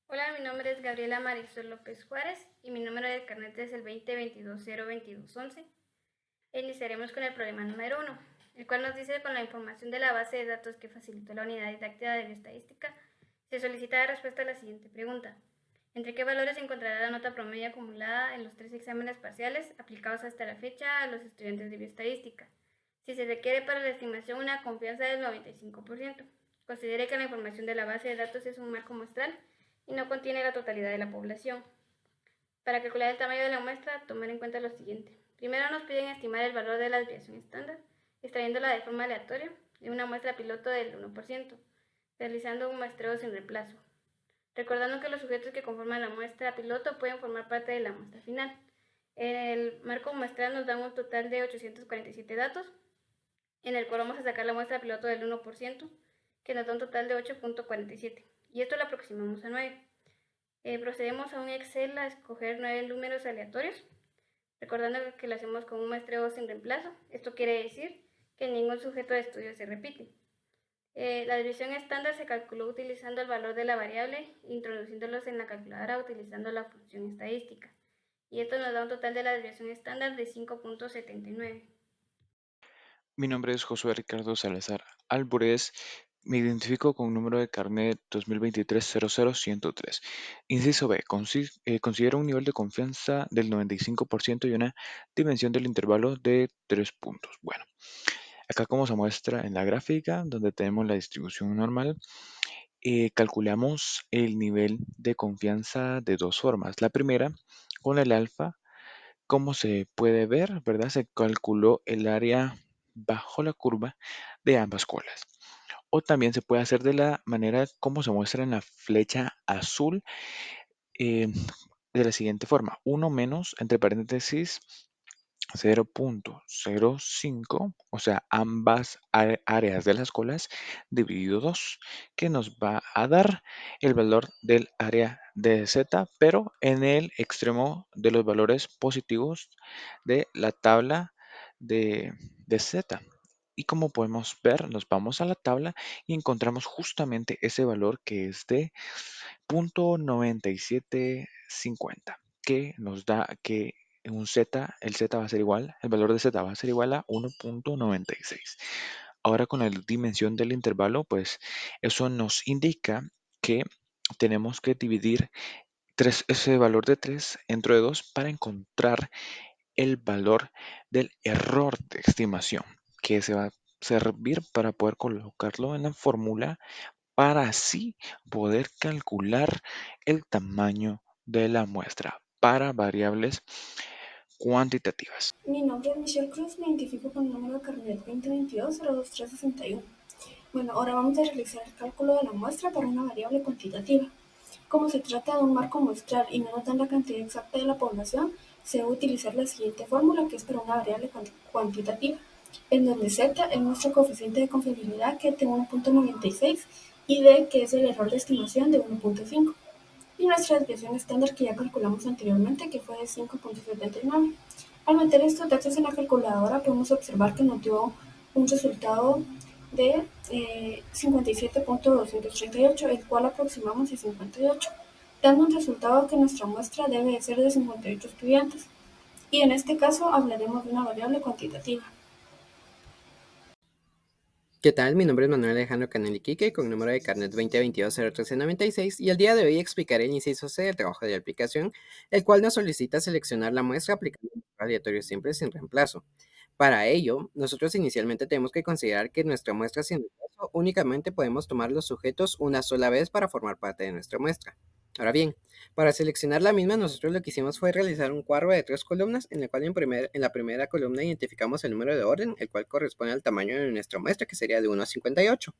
Hola, mi nombre es Gabriela Marisol López Juárez y mi número de carnet es el 2022-02211. Iniciaremos con el problema número 1, el cual nos dice: con la información de la base de datos que facilitó la unidad didáctica de bioestadística, se solicita la respuesta a la siguiente pregunta. ¿Entre qué valores se encontrará la nota promedio acumulada en los 3 exámenes parciales aplicados hasta la fecha a los estudiantes de bioestadística? Si se requiere para la estimación una confianza del 95%, considere que la información de la base de datos es un marco muestral y no contiene la totalidad de la población. Para calcular el tamaño de la muestra, tomar en cuenta lo siguiente. Primero nos piden estimar el valor de la desviación estándar, extrayéndola de forma aleatoria de una muestra piloto del 1%, realizando un muestreo sin reemplazo. Recordando que los sujetos que conforman la muestra piloto pueden formar parte de la muestra final. En el marco muestral nos dan un total de 847 datos, en el cual vamos a sacar la muestra piloto del 1%, que nos da un total de 8.47, y esto lo aproximamos a 9. Procedemos a un Excel a escoger 9 números aleatorios, recordando que lo hacemos con un muestreo sin reemplazo. Esto quiere decir que ningún sujeto de estudio se repite. La desviación estándar se calculó utilizando el valor de la variable, introduciéndolos en la calculadora utilizando la función estadística. Y esto nos da un total de la desviación estándar de 5.79. Mi nombre es Josué Ricardo Salazar Álvarez. Me identifico con un número de carnet 2023-00103. Inciso B. Considero un nivel de confianza del 95% y una dimensión del intervalo de 3 puntos. Bueno, acá como se muestra en la gráfica, donde tenemos la distribución normal, calculamos el nivel de confianza de dos formas. La primera, con el alfa. Como se puede ver, ¿verdad? Se calculó el área bajo la curva de ambas colas. O también se puede hacer de la manera como se muestra en la flecha azul, eh, de la siguiente forma. Uno menos, entre paréntesis, 0.05, o sea, ambas áreas de las colas dividido 2, que nos va a dar el valor del área de z, pero en el extremo de los valores positivos de la tabla de, de z. Y como podemos ver, nos vamos a la tabla y encontramos justamente ese valor que es de 0.9750, que nos da que un z, el z va a ser igual, el valor de z va a ser igual a 1.96. Ahora con la dimensión del intervalo, pues eso nos indica que tenemos que dividir ese valor de 3 entre 2 para encontrar el valor del error de estimación, que se va a servir para poder colocarlo en la fórmula para así poder calcular el tamaño de la muestra para variables cuantitativas. Mi nombre es Michelle Cruz, me identifico con el número de carnet 2022-02361. Bueno, ahora vamos a realizar el cálculo de la muestra para una variable cuantitativa. Como se trata de un marco muestral y no nos dan la cantidad exacta de la población, se debe utilizar la siguiente fórmula, que es para una variable cuantitativa, en donde z es nuestro coeficiente de confiabilidad, que es de 1.96, y d, que es el error de estimación, de 1.5. Y nuestra desviación estándar, que ya calculamos anteriormente, que fue de 5.79. Al meter estos datos en la calculadora, podemos observar que nos dio un resultado de 57.238, el cual aproximamos a 58, dando un resultado que nuestra muestra debe de ser de 58 estudiantes. Y en este caso hablaremos de una variable cuantitativa. ¿Qué tal? Mi nombre es Manuel Alejandro Canel Iquique, con número de carnet 2022-01396, y el día de hoy explicaré el inciso C del trabajo de aplicación, el cual nos solicita seleccionar la muestra aplicando un aleatorio siempre sin reemplazo. Para ello, nosotros inicialmente tenemos que considerar que nuestra muestra sin reemplazo únicamente podemos tomar los sujetos una sola vez para formar parte de nuestra muestra. Ahora bien, para seleccionar la misma, nosotros lo que hicimos fue realizar un cuadro de 3 columnas, en el cual en la primera columna identificamos el número de orden, el cual corresponde al tamaño de nuestra muestra, que sería de 1 a 58.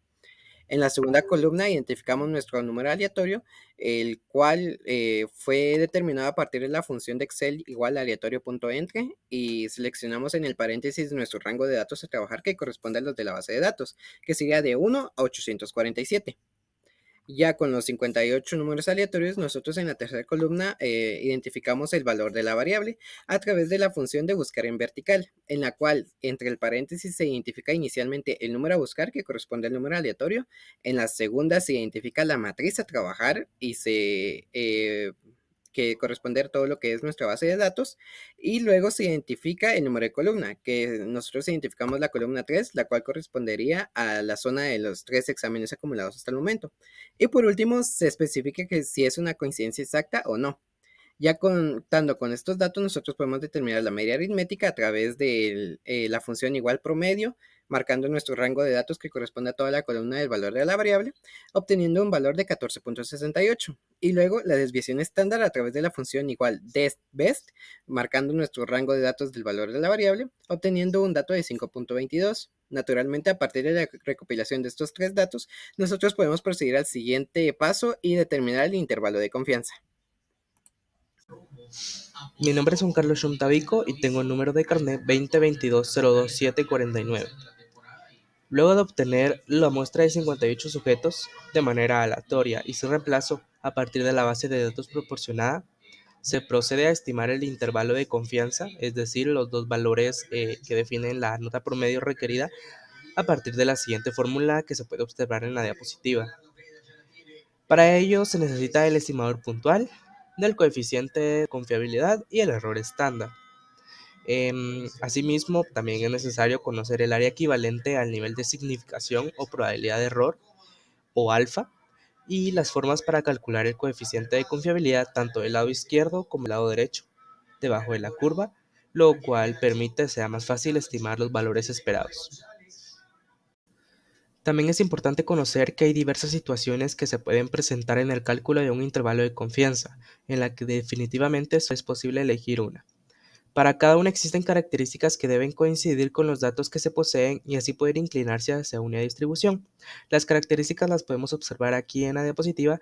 En la segunda columna identificamos nuestro número aleatorio, el cual fue determinado a partir de la función de Excel igual aleatorio.entre, y seleccionamos en el paréntesis nuestro rango de datos a trabajar, que corresponde a los de la base de datos, que sería de 1 a 847. Ya con los 58 números aleatorios, nosotros en la tercera columna identificamos el valor de la variable a través de la función de buscar en vertical, en la cual entre el paréntesis se identifica inicialmente el número a buscar que corresponde al número aleatorio, en la segunda se identifica la matriz a trabajar y que corresponde a todo lo que es nuestra base de datos, y luego se identifica el número de columna, que nosotros identificamos la columna 3, la cual correspondería a la zona de los 3 exámenes acumulados hasta el momento. Y por último, se especifica que si es una coincidencia exacta o no. Ya contando con estos datos, nosotros podemos determinar la media aritmética a través de la función igual promedio, marcando nuestro rango de datos que corresponde a toda la columna del valor de la variable, obteniendo un valor de 14.68. Y luego la desviación estándar a través de la función igual dest-best, marcando nuestro rango de datos del valor de la variable, obteniendo un dato de 5.22. Naturalmente, a partir de la recopilación de estos tres datos, nosotros podemos proceder al siguiente paso y determinar el intervalo de confianza. Mi nombre es Juan Carlos Chuntavico y tengo el número de carnet 2022-02749. Luego de obtener la muestra de 58 sujetos de manera aleatoria y sin reemplazo a partir de la base de datos proporcionada, se procede a estimar el intervalo de confianza, es decir, los dos valores que definen la nota promedio requerida a partir de la siguiente fórmula que se puede observar en la diapositiva. Para ello se necesita el estimador puntual del coeficiente de confiabilidad y el error estándar. Asimismo, también es necesario conocer el área equivalente al nivel de significación o probabilidad de error, o alfa, y las formas para calcular el coeficiente de confiabilidad tanto del lado izquierdo como del lado derecho, debajo de la curva, lo cual permite que sea más fácil estimar los valores esperados. También es importante conocer que hay diversas situaciones que se pueden presentar en el cálculo de un intervalo de confianza, en la que definitivamente es posible elegir una. Para cada una existen características que deben coincidir con los datos que se poseen y así poder inclinarse hacia una distribución. Las características las podemos observar aquí en la diapositiva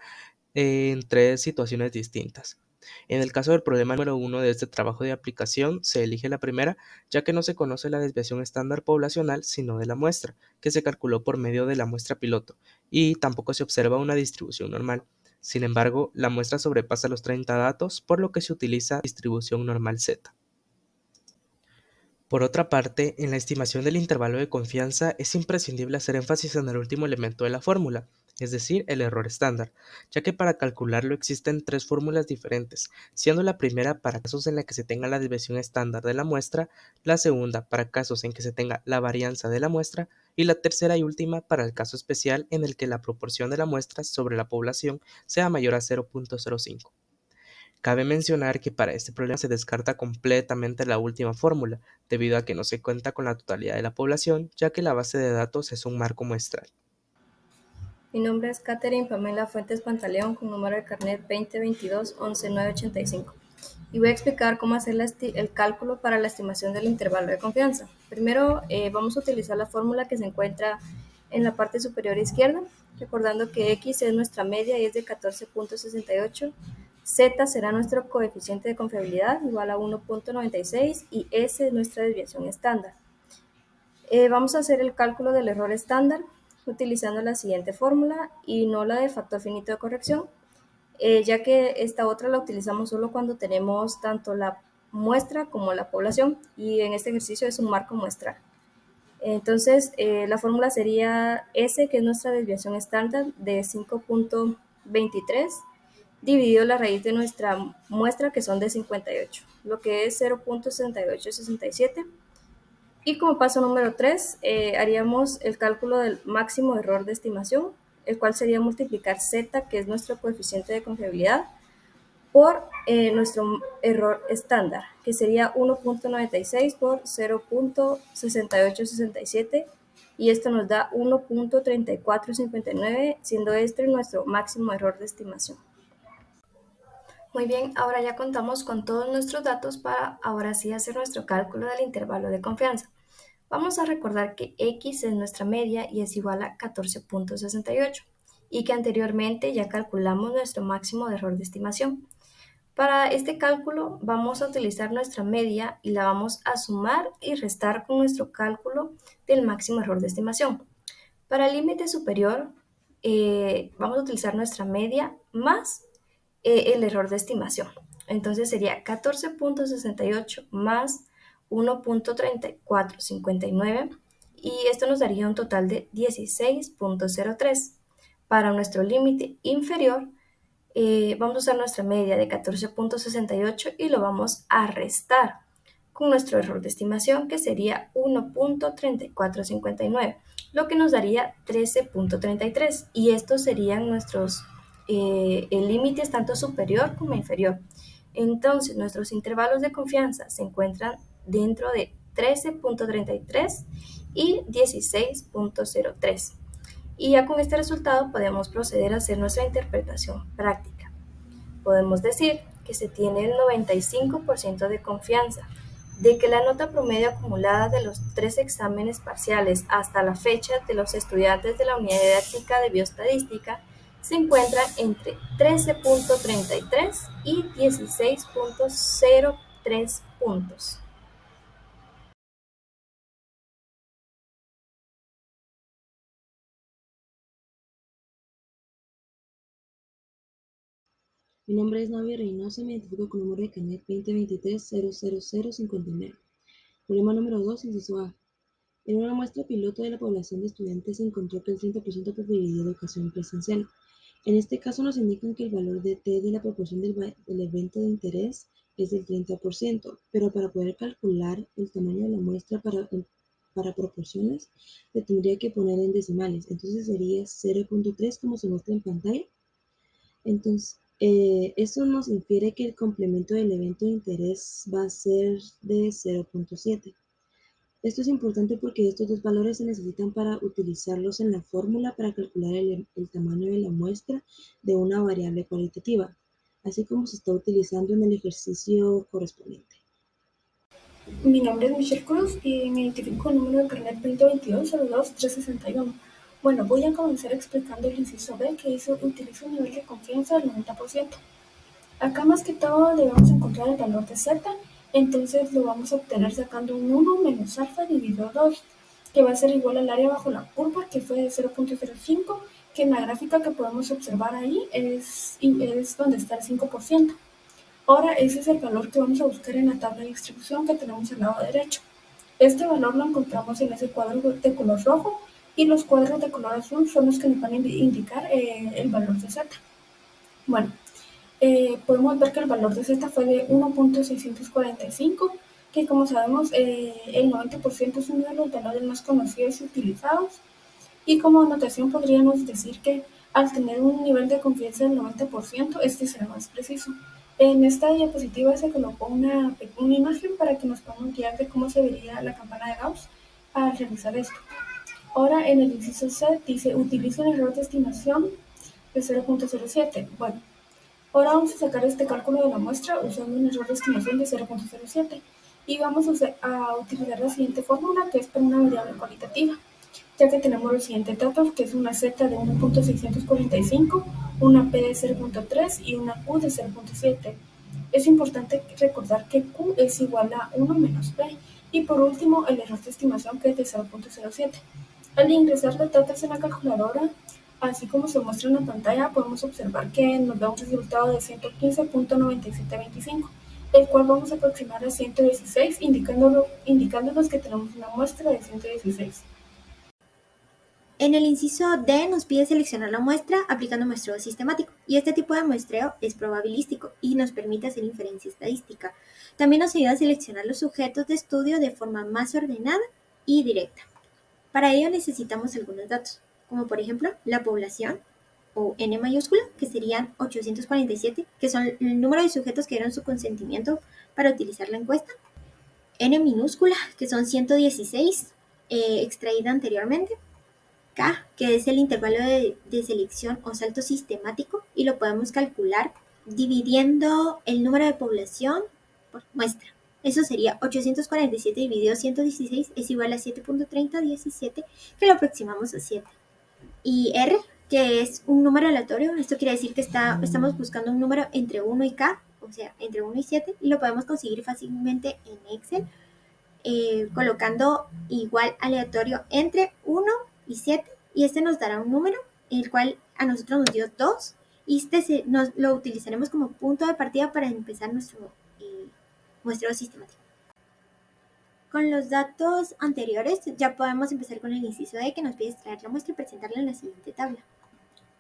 en tres situaciones distintas. En el caso del problema número 1 de este trabajo de aplicación, se elige la primera, ya que no se conoce la desviación estándar poblacional, sino de la muestra, que se calculó por medio de la muestra piloto, y tampoco se observa una distribución normal. Sin embargo, la muestra sobrepasa los 30 datos, por lo que se utiliza distribución normal Z. Por otra parte, en la estimación del intervalo de confianza es imprescindible hacer énfasis en el último elemento de la fórmula, es decir, el error estándar, ya que para calcularlo existen tres fórmulas diferentes, siendo la primera para casos en los que se tenga la desviación estándar de la muestra, la segunda para casos en que se tenga la varianza de la muestra y la tercera y última para el caso especial en el que la proporción de la muestra sobre la población sea mayor a 0.05. Cabe mencionar que para este problema se descarta completamente la última fórmula, debido a que no se cuenta con la totalidad de la población, ya que la base de datos es un marco muestral. Mi nombre es Catherine Pamela Fuentes Pantaleón con número de carnet 2022-11985 y voy a explicar cómo hacer el cálculo para la estimación del intervalo de confianza. Primero vamos a utilizar la fórmula que se encuentra en la parte superior izquierda, recordando que X es nuestra media y es de 14.68, Z será nuestro coeficiente de confiabilidad igual a 1.96 y S es nuestra desviación estándar. Vamos a hacer el cálculo del error estándar utilizando la siguiente fórmula y no la del factor finito de corrección, ya que esta otra la utilizamos solo cuando tenemos tanto la muestra como la población y en este ejercicio es un marco muestral. Entonces, la fórmula sería S, que es nuestra desviación estándar de 5.23, dividido la raíz de nuestra muestra, que son de 58, lo que es 0.6867. Y como paso número 3, haríamos el cálculo del máximo error de estimación, el cual sería multiplicar Z, que es nuestro coeficiente de confiabilidad, por nuestro error estándar, que sería 1.96 por 0.6867, y esto nos da 1.3459, siendo este nuestro máximo error de estimación. Muy bien, ahora ya contamos con todos nuestros datos para ahora sí hacer nuestro cálculo del intervalo de confianza. Vamos a recordar que X es nuestra media y es igual a 14.68 y que anteriormente ya calculamos nuestro máximo de error de estimación. Para este cálculo vamos a utilizar nuestra media y la vamos a sumar y restar con nuestro cálculo del máximo error de estimación. Para el límite superior vamos a utilizar nuestra media más el error de estimación. Entonces sería 14.68 más 1.3459 y esto nos daría un total de 16.03. Para nuestro límite inferior, vamos a usar nuestra media de 14.68 y lo vamos a restar con nuestro error de estimación, que sería 1.3459, lo que nos daría 13.33. Y estos serían nuestros el límite es tanto superior como inferior. Entonces, nuestros intervalos de confianza se encuentran dentro de 13.33 y 16.03. Y ya con este resultado podemos proceder a hacer nuestra interpretación práctica. Podemos decir que se tiene el 95% de confianza de que la nota promedio acumulada de los 3 exámenes parciales hasta la fecha de los estudiantes de la unidad didáctica de bioestadística se encuentran entre 13.33 y 16.03 puntos. Mi nombre es Navi Reynoso y me identifico con el número de carnet 2023-00059. Problema número 2, inciso A. En una muestra piloto de la población de estudiantes se encontró que el 30% preferiría educación presencial. En este caso nos indican que el valor de T de la proporción del evento de interés es del 30%, pero para poder calcular el tamaño de la muestra para proporciones, le tendría que poner en decimales. Entonces sería 0.3 como se muestra en pantalla. Entonces, eso nos infiere que el complemento del evento de interés va a ser de 0.7. Esto es importante porque estos dos valores se necesitan para utilizarlos en la fórmula para calcular el tamaño de la muestra de una variable cualitativa, así como se está utilizando en el ejercicio correspondiente. Mi nombre es Michelle Cruz y me identifico con el número de carnet 2022-02-361. Bueno, voy a comenzar explicando el inciso B, que utiliza un nivel de confianza del 90%. Acá más que todo debemos encontrar el valor de z, entonces lo vamos a obtener sacando un 1 menos alfa dividido 2, que va a ser igual al área bajo la curva, que fue de 0.05, que en la gráfica que podemos observar ahí es donde está el 5%. Ahora ese es el valor que vamos a buscar en la tabla de distribución que tenemos al lado derecho. Este valor lo encontramos en ese cuadro de color rojo y los cuadros de color azul son los que nos van a indicar el valor de z. Bueno, podemos ver que el valor de z fue de 1.645, que como sabemos el 90% es uno de los valores más conocidos y utilizados. Y como anotación podríamos decir que al tener un nivel de confianza del 90%, este será más preciso. En esta diapositiva se colocó una imagen para que nos podamos guiar de cómo se vería la campana de Gauss al realizar esto. Ahora en el inciso C dice utiliza un error de estimación de 0.07. Bueno, ahora vamos a sacar este cálculo de la muestra usando un error de estimación de 0.07 y vamos a utilizar la siguiente fórmula, que es para una variable cualitativa, ya que tenemos los siguientes datos, que es una z de 1.645, una p de 0.3 y una q de 0.7. Es importante recordar que q es igual a 1 menos p. Y por último, el error de estimación, que es de 0.07. Al ingresar los datos en la calculadora, así como se muestra en la pantalla, podemos observar que nos da un resultado de 115.9725, el cual vamos a aproximar a 116, indicándonos que tenemos una muestra de 116. En el inciso D nos pide seleccionar la muestra aplicando muestreo sistemático, y este tipo de muestreo es probabilístico y nos permite hacer inferencia estadística. También nos ayuda a seleccionar los sujetos de estudio de forma más ordenada y directa. Para ello necesitamos algunos datos, como por ejemplo la población, o N mayúscula, que serían 847, que son el número de sujetos que dieron su consentimiento para utilizar la encuesta, N minúscula, que son 116, extraída anteriormente, K, que es el intervalo de selección o salto sistemático, y lo podemos calcular dividiendo el número de población por muestra. Eso sería 847 dividido 116 es igual a 7.3017, que lo aproximamos a 7. Y R, que es un número aleatorio, esto quiere decir que estamos buscando un número entre 1 y K, o sea, entre 1 y 7, y lo podemos conseguir fácilmente en Excel, colocando igual aleatorio entre 1 y 7, y este nos dará un número el cual a nosotros nos dio 2, y lo utilizaremos como punto de partida para empezar nuestro muestreo sistemático. Con los datos anteriores ya podemos empezar con el inciso D, que nos pide extraer la muestra y presentarla en la siguiente tabla.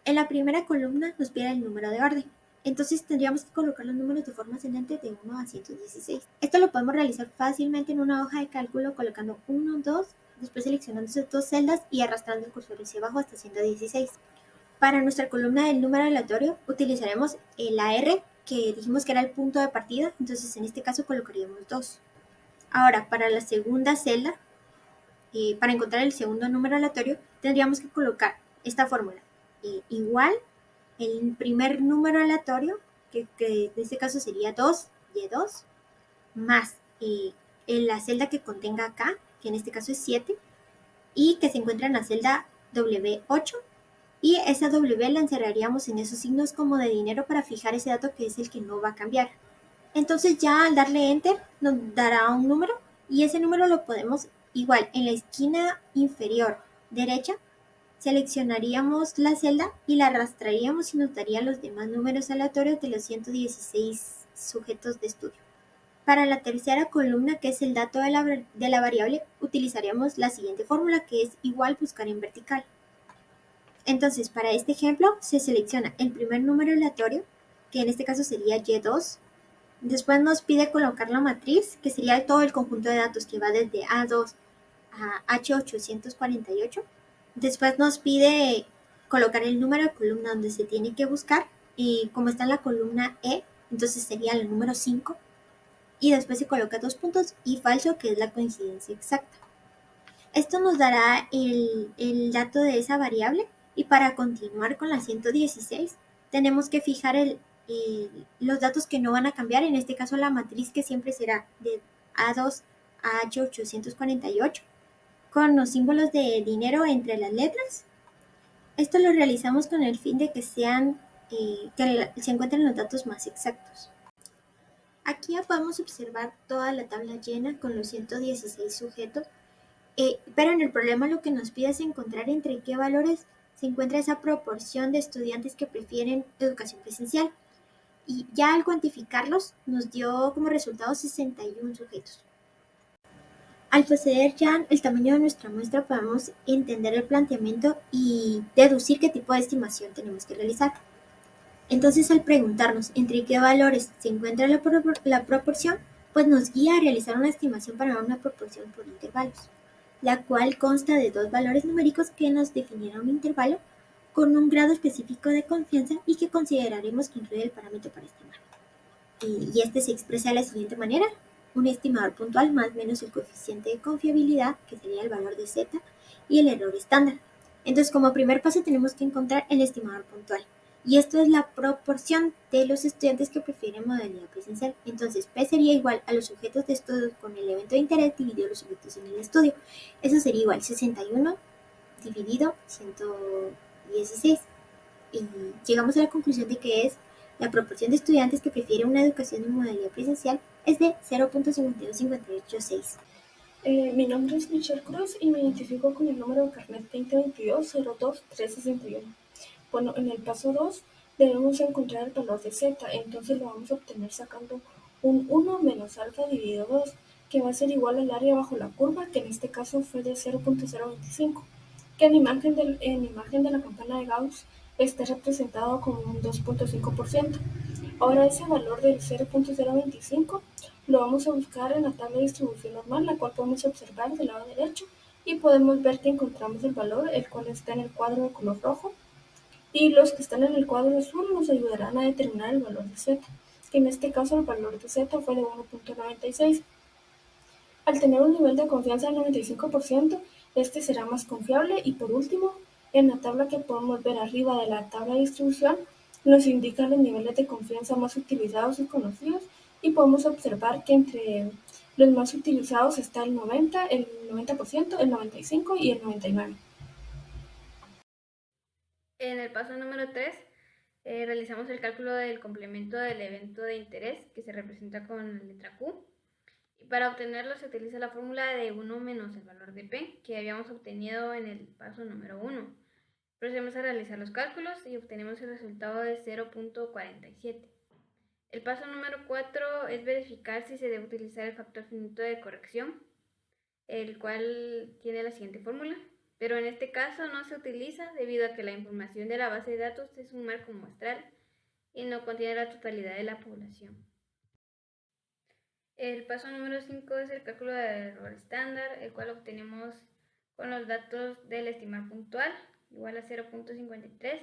En la primera columna nos pide el número de orden. Entonces tendríamos que colocar los números de forma ascendente de 1 a 116. Esto lo podemos realizar fácilmente en una hoja de cálculo colocando 1, 2, después seleccionando esas dos celdas y arrastrando el cursor hacia abajo hasta 116. Para nuestra columna del número aleatorio utilizaremos la R, que dijimos que era el punto de partida, entonces en este caso colocaríamos 2. Ahora, para la segunda celda, para encontrar el segundo número aleatorio, tendríamos que colocar esta fórmula. Igual el primer número aleatorio, que en este caso sería 2, Y2, más en la celda que contenga acá, que en este caso es 7, y que se encuentra en la celda W8, y esa W la encerraríamos en esos signos como de dinero para fijar ese dato que es el que no va a cambiar. Entonces ya al darle Enter nos dará un número, y ese número lo podemos igual en la esquina inferior derecha. Seleccionaríamos la celda y la arrastraríamos y nos daría los demás números aleatorios de los 116 sujetos de estudio. Para la tercera columna, que es el dato de la variable, utilizaríamos la siguiente fórmula, que es igual buscar en vertical. Entonces, para este ejemplo, se selecciona el primer número aleatorio, que en este caso sería Y2. Después nos pide colocar la matriz, que sería todo el conjunto de datos que va desde A2 a H848. Después nos pide colocar el número de columna donde se tiene que buscar, y como está en la columna E, entonces sería el número 5, y después se coloca 2 puntos y falso, que es la coincidencia exacta. Esto nos dará el dato de esa variable, y para continuar con la 116 tenemos que fijar los datos que no van a cambiar, en este caso la matriz, que siempre será de A2 a H848, con los símbolos de dinero entre las letras. Esto lo realizamos con el fin de que se encuentren los datos más exactos. Aquí ya podemos observar toda la tabla llena con los 116 sujetos, pero en el problema lo que nos pide es encontrar entre qué valores se encuentra esa proporción de estudiantes que prefieren educación presencial. Y ya al cuantificarlos nos dio como resultado 61 sujetos. Al poseer ya el tamaño de nuestra muestra, podemos entender el planteamiento y deducir qué tipo de estimación tenemos que realizar. Entonces, al preguntarnos entre qué valores se encuentra la proporción, pues nos guía a realizar una estimación para una proporción por intervalos, la cual consta de dos valores numéricos que nos definirán un intervalo con un grado específico de confianza y que consideraremos que incluye el parámetro para estimar. Y este se expresa de la siguiente manera: un estimador puntual más menos el coeficiente de confiabilidad, que sería el valor de Z, y el error estándar. Entonces, como primer paso tenemos que encontrar el estimador puntual, y esto es la proporción de los estudiantes que prefieren modalidad presencial. Entonces, P sería igual a los sujetos de estudio con el evento de interés dividido los sujetos en el estudio. Eso sería igual 61 dividido 116. Y llegamos a la conclusión de que la proporción de estudiantes que prefieren una educación en modalidad presencial es de 0.52586. Mi nombre es Michelle Cruz y me identifico con el número de carnet 2022-02-361. Bueno, en el paso 2 debemos encontrar el valor de Z, entonces lo vamos a obtener sacando un 1 menos alfa dividido 2, que va a ser igual al área bajo la curva, que en este caso fue de 0.025, que en imagen de la campana de Gauss está representado como un 2.5%. Ahora ese valor del 0.025 lo vamos a buscar en la tabla de distribución normal, la cual podemos observar del lado derecho, y podemos ver que encontramos el valor, el cual está en el cuadro de color rojo, y los que están en el cuadro azul nos ayudarán a determinar el valor de Z, que en este caso el valor de Z fue de 1.96. Al tener un nivel de confianza del 95%, este será más confiable. Y por último, en la tabla que podemos ver arriba de la tabla de distribución, nos indican los niveles de confianza más utilizados y conocidos, y podemos observar que entre los más utilizados está el 90%, el 95% y el 99%. En el paso número 3, realizamos el cálculo del complemento del evento de interés, que se representa con la letra Q. Y para obtenerlo se utiliza la fórmula de 1 menos el valor de P, que habíamos obtenido en el paso número 1. Procedemos a realizar los cálculos y obtenemos el resultado de 0.47. El paso número 4 es verificar si se debe utilizar el factor finito de corrección, el cual tiene la siguiente fórmula, pero en este caso no se utiliza debido a que la información de la base de datos es un marco muestral y no contiene la totalidad de la población. El paso número 5 es el cálculo del error estándar, el cual obtenemos con los datos del estimar puntual, igual a 0.53,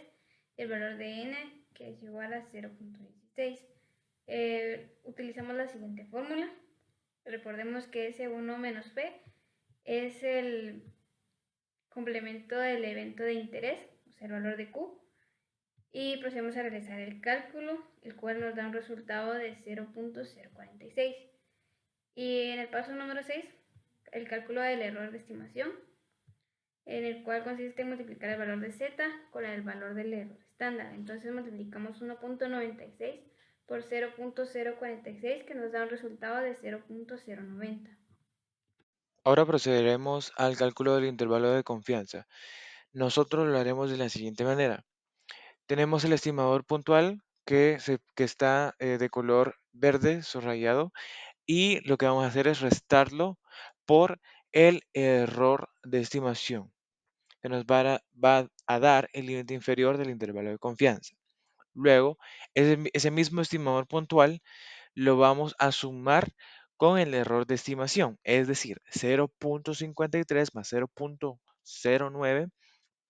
y el valor de n, que es igual a 0.16. Utilizamos la siguiente fórmula. Recordemos que S1 menos P es el complemento del evento de interés, o sea, el valor de Q, y procedemos a realizar el cálculo, el cual nos da un resultado de 0.046. Y en el paso número 6, el cálculo del error de estimación, en el cual consiste en multiplicar el valor de z con el valor del error estándar. Entonces multiplicamos 1.96 por 0.046, que nos da un resultado de 0.090. Ahora procederemos al cálculo del intervalo de confianza. Nosotros lo haremos de la siguiente manera. Tenemos el estimador puntual que está de color verde subrayado, y lo que vamos a hacer es restarlo por el error de estimación, que nos va a dar el límite inferior del intervalo de confianza. Luego, ese mismo estimador puntual lo vamos a sumar con el error de estimación, es decir, 0.53 más 0.09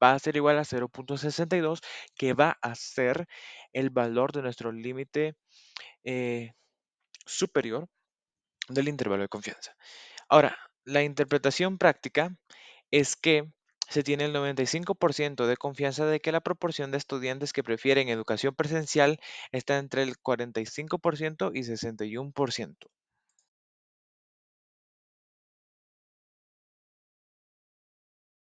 va a ser igual a 0.62, que va a ser el valor de nuestro límite superior del intervalo de confianza. Ahora, la interpretación práctica es que se tiene el 95% de confianza de que la proporción de estudiantes que prefieren educación presencial está entre el 45% y 61%.